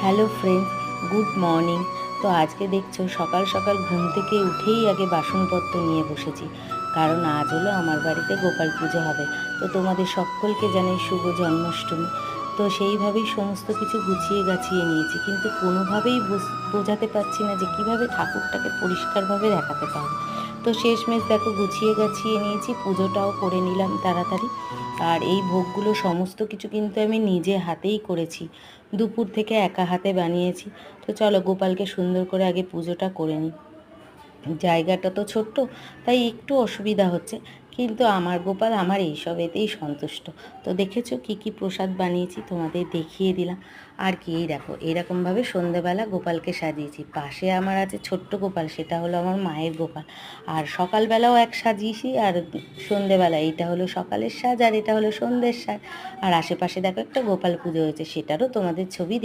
Hello friends, good morning. তো আজকে দেখছো সকাল সকাল ঘুম থেকে উঠেই আগে বাসনপত্র নিয়ে বসেছি, কারণ আজ হলো আমার বাড়িতে গোপাল পুজো হবে। তো তোমাদের সকলকে জানাই শুভ জন্মাষ্টমী। তো সেইভাবেই সমস্ত কিছু গুছিয়ে গাছিয়ে নিয়েছি, কিন্তু কোনোভাবেই বোঝাতে পারছি না যে কিভাবে ঠাকুরটাকে পরিষ্কারভাবে দেখাতে পারবো। তো শেষমেশ দেখো গুছিয়ে গাছিয়ে নিয়েছি, পুজোটাও করে নিলাম তাড়াতাড়ি। আর এই ভোগগুলো সমস্ত কিছু কিন্তু আমি নিজে হাতেই করেছি, দুপুর থেকে একা হাতে বানিয়েছি। তো চলো গোপালকে সুন্দর করে আগে পুজোটা করে নিই। জায়গাটা তো ছোট্ট, তাই একটু অসুবিধা হচ্ছে, কিন্তু আমার গোপাল আমার এইসবেতেই সন্তুষ্ট। তো দেখেছো কি কি প্রসাদ বানিয়েছি, তোমাদের দেখিয়ে দিলাম। আর কি এই দেখো এরকমভাবে সন্ধেবেলা গোপালকে সাজিয়েছি। পাশে আমার আছে ছোট্ট গোপাল, সেটা হলো আমার মায়ের গোপাল। আর সকালবেলাও এক সাজিয়েছি, আর সন্ধেবেলা এইটা হলো সকালের সাজ আর এটা হলো সন্ধ্যের সাজ। আর আশেপাশে দেখো একটা গোপাল পুজো হয়েছে, সেটারও তোমাদের ছবি